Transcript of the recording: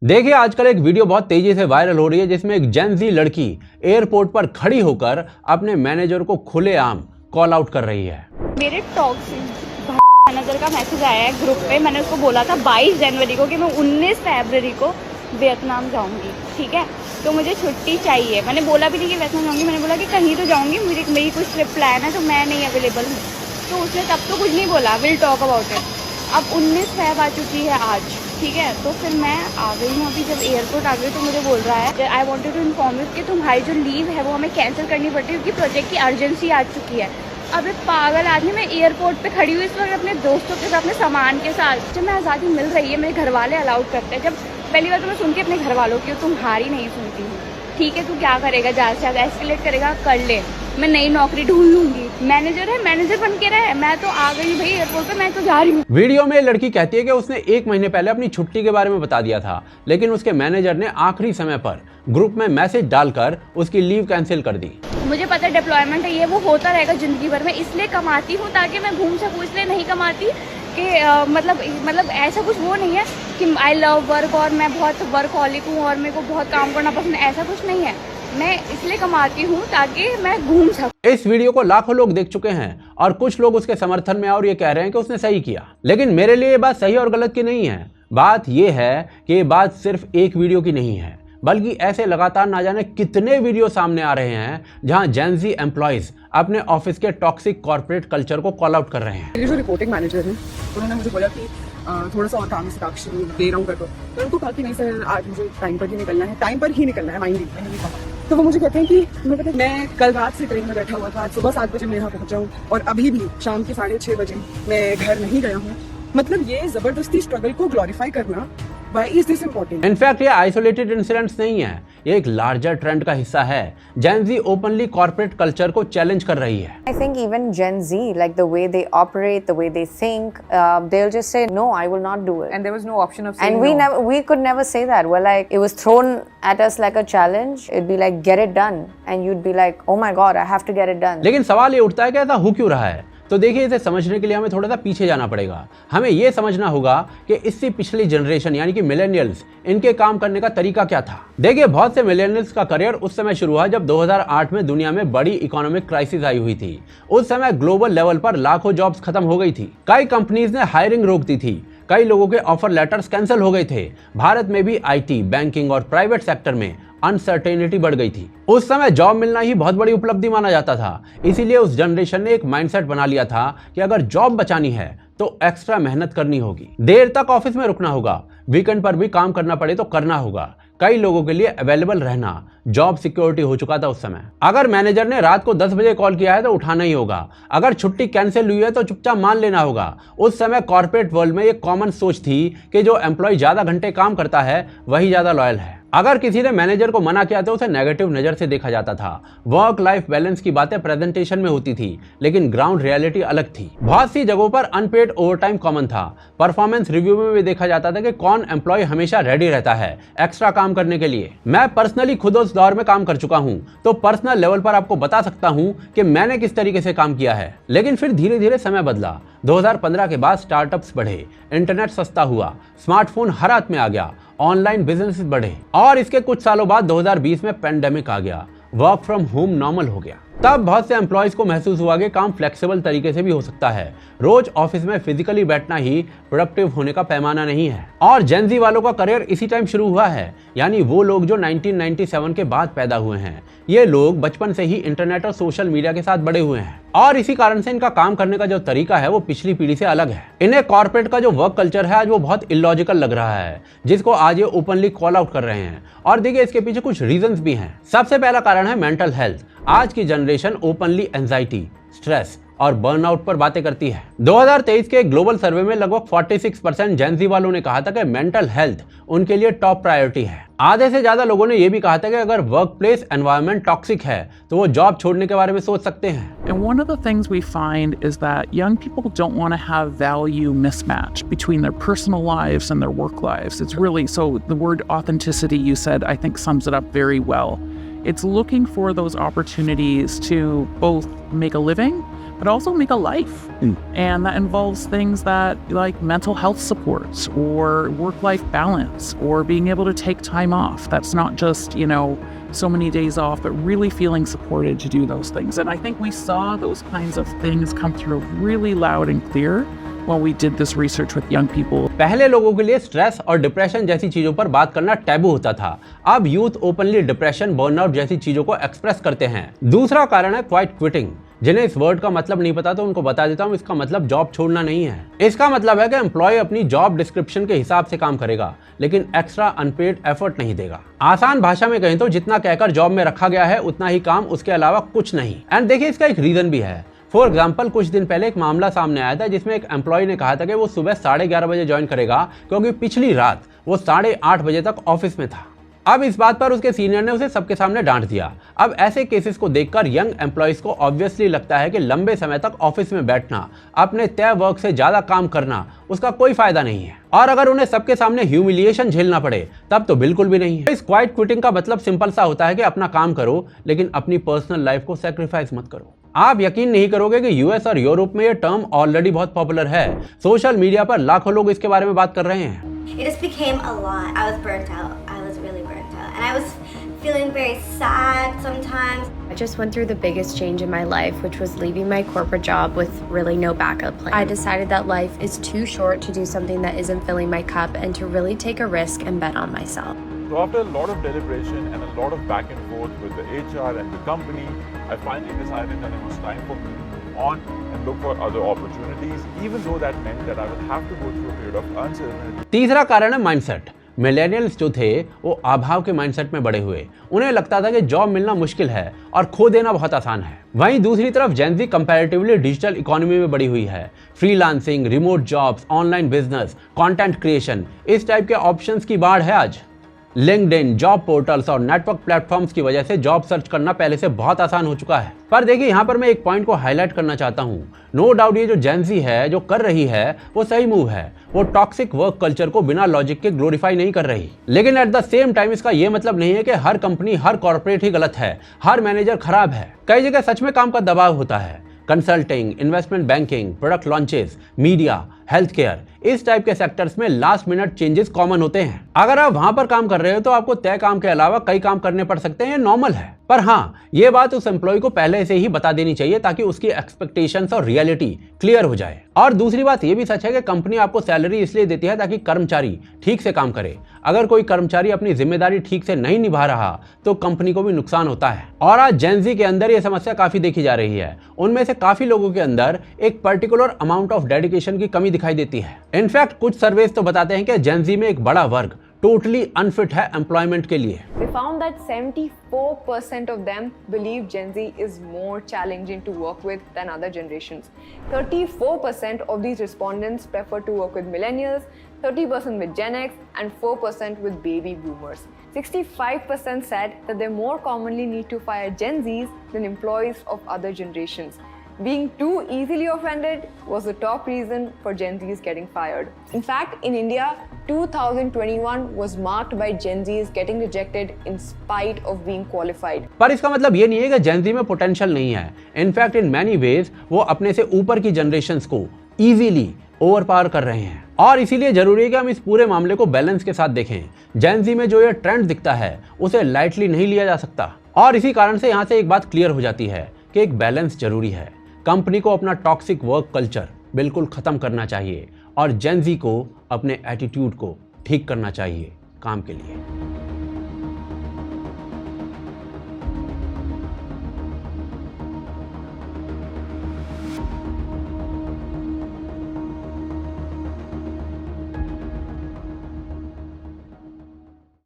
देखिए आजकल एक वीडियो बहुत तेजी से वायरल हो रही है जिसमें एक जेन ज़ी लड़की एयरपोर्ट पर खड़ी होकर अपने मैनेजर को खुलेआम कॉल आउट कर रही है। मेरे टॉक्सिक मैनेजर का मैसेज आया है ग्रुप पे। मैंने उसको बोला था 22 जनवरी को कि मैं 19 फरवरी को वियतनाम जाऊंगी, ठीक है, तो मुझे छुट्टी चाहिए। मैंने बोला भी नहीं कि वियतनाम जाऊंगी, मैंने बोला कि कहीं तो जाऊंगी, मेरी कुछ ट्रिप प्लान है तो मैं नहीं अवेलेबल हूँ। तो उसने तब तो कुछ नहीं बोला, विल टॉक अबाउट इट। अब 19 फरवरी आ चुकी है आज, ठीक है, तो फिर मैं आ गई हूँ। अभी जब एयरपोर्ट आ गई तो मुझे बोल रहा है I wanted to inform you कि तुम्हारी जो लीव है वो हमें कैंसिल करनी पड़ती है क्योंकि प्रोजेक्ट की अर्जेंसी आ चुकी है। अब एक पागल आदमी, मैं एयरपोर्ट पे खड़ी हुई इस वक्त अपने दोस्तों के साथ, अपने सामान के साथ। जब मैं आज़ादी मिल रही है, मेरे घर वाले अलाउड करते हैं। जब पहली बार तो मैं सुन के अपने घर वालों की, तुम्हारी नहीं सुनती हूँ, ठीक है, तू क्या करेगा, ज़्यादा से ज़्यादा एस्केलेट करेगा, कर ले, मैं नई नौकरी ढूंढ लूंगी। मैनेजर है, मैनेजर बन के रहे, मैं तो आ गई भाई एयरपोर्ट पे, मैं तो जा रही हूँ। वीडियो में लड़की कहती है कि उसने 1 महीने पहले अपनी छुट्टी के बारे में बता दिया था, लेकिन उसके मैनेजर ने आखिरी समय पर ग्रुप में मैसेज डालकर उसकी लीव कैंसिल कर दी। मुझे पता है डिप्लॉयमेंट है, ये वो होता रहेगा जिंदगी भर में, इसलिए कमाती हूँ ताकि मैं घूम सकूँ, इसलिए नहीं कमाती कि मतलब ऐसा कुछ वो नहीं है कि आई लव वर्क और मैं बहुत वर्कहॉलिक हूँ और मेरे को बहुत काम करना पसंद है, ऐसा कुछ नहीं है। मैं इसलिए कमाती हूँ ताकि मैं घूम सकूं। इस वीडियो को लाखों लोग देख चुके हैं और कुछ लोग उसके समर्थन में और ये कह रहे हैं कि उसने सही किया, लेकिन मेरे लिए ये बात सही और गलत की नहीं है। बात ये है कि ये बात सिर्फ एक वीडियो की नहीं है, बल्कि ऐसे लगातार ना जाने कितने वीडियो सामने आ रहे हैं जहां जेन ज़ी एम्प्लॉइज अपने ऑफिस के टॉक्सिक कॉर्पोरेट कल्चर को कॉल आउट कर रहे हैं। मेरे जो रिपोर्टिंग मैनेजर हैं उन्होंने मुझे बोला कि थोड़ा सा और काम से साक्षी दे रहा हूँ कर दो, तो उनको कहा कि नहीं सर आज मुझे टाइम पर ही निकलना है, टाइम पर ही निकलना है, माइंड मैंने नहीं कहा। तो वो मुझे कहते हैं कि मैं कल रात से ट्रेन में बैठा हुआ था, आज सुबह 7 बजे मैं यहाँ पहुँचा हूँ और अभी भी शाम के 6:30 बजे मैं घर नहीं गया हूँ। मतलब ये जबरदस्ती स्ट्रगल को ग्लोरीफाई करना, why is this important? In fact ये आइसोलेटेड इंसिडेंट्स नहीं है, ये एक लार्जर ट्रेंड का हिस्सा है। जेन ज़ी ओपनली कॉर्पोरेट कल्चर को चैलेंज कर रही है। I think even Gen Z, like the way they operate, the way they think, they'll just say no, I will not do it. And there was no option of saying And no. we could never say that. We're like, it was thrown at us like a challenge. It'd be like, get it done, and you'd be like, oh my God, I have to get it done. लेकिन सवाल ये उठता है कि ऐसा हो क्यों रहा है? तो देखिए इसे समझने के लिए हमें थोड़ा सा पीछे जाना पड़ेगा। हमें ये समझना होगा कि इससे पिछली जनरेशन यानी कि मिलेनियल्स, इनके काम करने का तरीका क्या था। देखिए बहुत से मिलेनियल्स का करियर उस समय शुरू हुआ जब 2008 में दुनिया में बड़ी इकोनॉमिक क्राइसिस आई हुई थी। उस समय ग्लोबल लेवल पर लाखों जॉब्स खत्म हो गई थी, कई कंपनीज ने हायरिंग रोक दी थी, कई लोगों के ऑफर लेटर्स कैंसिल हो गए थे। भारत में भी IT, बैंकिंग और प्राइवेट सेक्टर में अनसर्टेनिटी बढ़ गई थी। उस समय जॉब मिलना ही बहुत बड़ी उपलब्धि माना जाता था, इसीलिए उस जनरेशन ने एक माइंडसेट बना लिया था कि अगर जॉब बचानी है तो एक्स्ट्रा मेहनत करनी होगी, देर तक ऑफिस में रुकना होगा, वीकेंड पर भी काम करना पड़े तो करना होगा। कई लोगों के लिए अवेलेबल रहना जॉब सिक्योरिटी हो चुका था उस समय। अगर मैनेजर ने रात को 10 बजे कॉल किया है तो उठाना ही होगा, अगर छुट्टी कैंसिल हुई है तो चुपचाप मान लेना होगा। उस समय कॉर्पोरेट वर्ल्ड में एक कॉमन सोच थी कि जो एम्प्लॉय ज्यादा घंटे काम करता है वही ज्यादा लॉयल है। अगर किसी ने मैनेजर को मना किया तो उसे नेगेटिव नजर से देखा जाता था। वर्क लाइफ बैलेंस की बातें प्रेजेंटेशन में होती थी, लेकिन ग्राउंड रियलिटी अलग थी। बहुत सी जगहों पर अनपेड ओवरटाइम कॉमन था। परफॉर्मेंस रिव्यू में भी देखा जाता था कि कौन एम्प्लॉय हमेशा रेडी रहता है एक्स्ट्रा काम करने के लिए। मैं पर्सनली खुद उस दौर में काम कर चुका हूं, तो पर्सनल लेवल पर आपको बता सकता हूं कि मैंने किस तरीके से काम किया है। लेकिन फिर धीरे धीरे समय बदला। 2015 के बाद स्टार्टअप्स बढ़े, इंटरनेट सस्ता हुआ, स्मार्टफोन हर हाथ में आ गया, ऑनलाइन बिजनेस बढ़े और इसके कुछ सालों बाद 2020 में पेंडेमिक आ गया, वर्क फ्रॉम होम नॉर्मल हो गया। तब बहुत से एम्प्लॉयज को महसूस हुआ कि काम फ्लेक्सिबल तरीके से भी हो सकता है। रोज ऑफिस में फिजिकली बैठना ही प्रोडक्टिव होने का पैमाना नहीं है। और जेन ज़ी वालों का करियर इसी टाइम शुरू हुआ है, यानी वो लोग जो 1997 के बाद पैदा हुए हैं। ये लोग बचपन से ही इंटरनेट और सोशल मीडिया के साथ बड़े हुए हैं और इसी कारण से इनका काम करने का जो तरीका है वो पिछली पीढ़ी से अलग है। इन्हें कॉर्पोरेट का जो वर्क कल्चर है आज वो बहुत इलॉजिकल लग रहा है, जिसको आज ये ओपनली कॉल आउट कर रहे हैं। और देखिए इसके पीछे कुछ रीजंस भी हैं। सबसे पहला कारण है मेंटल हेल्थ। आज की जनरेशन ओपनली एंजाइटी, स्ट्रेस और बर्नआउट पर बातें करती है। 2023 के ग्लोबल सर्वे में लगभग 46% जेन ज़ी वालों ने कहा था कि मेंटल हेल्थ उनके लिए टॉप प्रायोरिटी है। आधे से ज्यादा लोगों ने यह भी कहा था कि अगर वर्क प्लेस एनवायरनमेंट टॉक्सिक है तो वो जॉब छोड़ने के बारे में सोच सकते हैं। And one of the things we find is that young people don't want to have value mismatch between their personal lives and their work lives. It's really, so the word authenticity you said, I think sums it up very well. It's looking for those opportunities to both make a living, but also make a life. And that involves things that like mental health supports or work-life balance or being able to take time off. That's not just, so many days off, but really feeling supported to do those things. And I think we saw those kinds of things come through really loud and clear when we did this research with young people. पहले लोगों के लिए stress और depression जैसी चीजों पर बात करना टैबू होता था। अब यूथ ओपनली डिप्रेशन, बर्नआउट जैसी चीजों को एक्सप्रेस करते हैं। दूसरा कारण है क्वाइट क्विटिंग। जिन्हें इस वर्ड का मतलब नहीं पता तो उनको बता देता हूँ, इसका मतलब जॉब छोड़ना नहीं है। इसका मतलब है कि एम्प्लॉय अपनी जॉब डिस्क्रिप्शन के हिसाब से काम करेगा, लेकिन एक्स्ट्रा अनपेड एफर्ट नहीं देगा। आसान भाषा में कहें तो जितना कहकर जॉब में रखा गया है उतना ही काम, उसके अलावा कुछ नहीं। एंड देखिए इसका एक रीजन भी है। फॉर एग्जाम्पल, कुछ दिन पहले एक मामला सामने आया था जिसमें एक एम्प्लॉय ने कहा था कि वो सुबह 11:30 बजे ज्वाइन करेगा क्योंकि पिछली रात वो 8:30 बजे तक ऑफिस में था। अब इस बात पर उसके सीनियर ने उसे सबके सामने डांट दिया। अब ऐसे केसेस को देखकर यंग एम्प्लॉयज को ऑब्वियसली लगता है कि लंबे समय तक ऑफिस में बैठना, अपने तय वर्क से ज्यादा काम करना, उसका कोई फायदा नहीं है। और अगर उन्हें सबके सामने ह्यूमिलिएशन झेलना पड़े तब तो बिल्कुल भी नहीं है। इस क्वाइट क्विटिंग का मतलब सिंपल सा होता है कि अपना काम करो लेकिन अपनी पर्सनल लाइफ को सैक्रिफाइस मत करो। आप यकीन नहीं करोगे कि यूएस और यूरोप में ये टर्म ऑलरेडी बहुत पॉपुलर है। सोशल मीडिया पर लाखों लोग इसके बारे में बात कर रहे हैं। It just became a lot. I was burnt out. I was really burnt out. And I was feeling very sad sometimes. I just went through the biggest change in my life, which was leaving my corporate job with really no backup plan. I decided that life is too short to do something that isn't filling my cup and to really take a risk and bet on myself. So after a lot of deliberation and a lot of back and forth with the HR and the company, I finally decided that it was time for me to move on and look for other opportunities, even though that meant that I would have to go through a period of uncertainty. तीसरा कारण है mindset. Millennials जो थे वो अभाव के mindset में बड़े हुए। उन्हें लगता था कि जॉब मिलना मुश्किल है और खो देना बहुत आसान है। वहीं दूसरी तरफ जेन ज़ी कंपैरेटिवली डिजिटल इकोनॉमी में बड़ी हुई है। Freelancing, remote jobs, online business, content creation, इस टाइप के ऑप्शंस की बाढ़ है आज। लिंक्डइन, जॉब पोर्टल्स और नेटवर्क प्लेटफॉर्म्स की वजह से जॉब सर्च करना पहले से बहुत आसान हो चुका है। पर देखिए यहाँ पर मैं एक पॉइंट को हाईलाइट करना चाहता हूँ। नो डाउट ये जो जेन ज़ी है जो कर रही है वो सही मूव है। वो टॉक्सिक वर्क कल्चर को बिना लॉजिक के ग्लोरीफाई नहीं कर रही, लेकिन एट द सेम टाइम इसका ये मतलब नहीं है कि हर कंपनी, हर कॉर्पोरेट ही गलत है, हर मैनेजर खराब है। कई जगह सच में काम का दबाव होता है। Consulting, investment banking, product launches, media, health care, इस टाइप के सेक्टर्स में लास्ट मिनट चेंजेस कॉमन होते हैं। अगर आप वहां पर काम कर रहे हो तो आपको तय काम के अलावा कई काम करने पड़ सकते हैं, ये नॉर्मल है। पर हाँ, ये बात उस एम्प्लॉय को पहले से ही बता देनी चाहिए ताकि उसकी एक्सपेक्टेशंस और रियलिटी क्लियर हो जाए। और दूसरी बात ये भी सच है कि कंपनी आपको सैलरी इसलिए देती है ताकि कर्मचारी ठीक से काम करे। अगर कोई कर्मचारी अपनी जिम्मेदारी ठीक से नहीं निभा रहा तो कंपनी को भी नुकसान होता है। और आज जेन ज़ी के अंदर ये समस्या काफी देखी जा रही है। उनमें से काफी लोगों के अंदर एक पर्टिकुलर अमाउंट ऑफ डेडिकेशन की कमी दिखाई देती है। इनफैक्ट कुछ सर्वेस तो बताते हैं कि जेन ज़ी में एक बड़ा वर्ग टोटली अनफिट है एम्प्लॉयमेंट के लिए। They found that 74% of them believe Gen Z is more challenging to work with than other generations. 34% of these respondents prefer to work with millennials, 30% with Gen X, and 4% with baby boomers. 65% said that they more commonly need to fire Gen Zs than employees of other generations. Being too easily offended was the top reason for Gen Zs getting fired. In fact, in India, 2021 was marked by Gen Zs getting rejected in spite of being qualified. पर इसका मतलब ये नहीं है कि जेन ज़ी में potential नहीं है। इनफैक्ट इन मैनी वेज वो अपने से ऊपर की जनरेशंस को इजीली ओवरपावर कर रहे हैं। और इसीलिए जरूरी है कि हम इस पूरे मामले को बैलेंस के साथ देखें। जेन ज़ी में जो ये ट्रेंड दिखता है उसे लाइटली नहीं लिया जा सकता। और इसी कारण से यहाँ से एक बात क्लियर हो जाती है कि एक बैलेंस जरूरी है। कंपनी को अपना टॉक्सिक वर्क कल्चर बिल्कुल खत्म करना चाहिए और जेन ज़ी को अपने एटीट्यूड को ठीक करना चाहिए काम के लिए।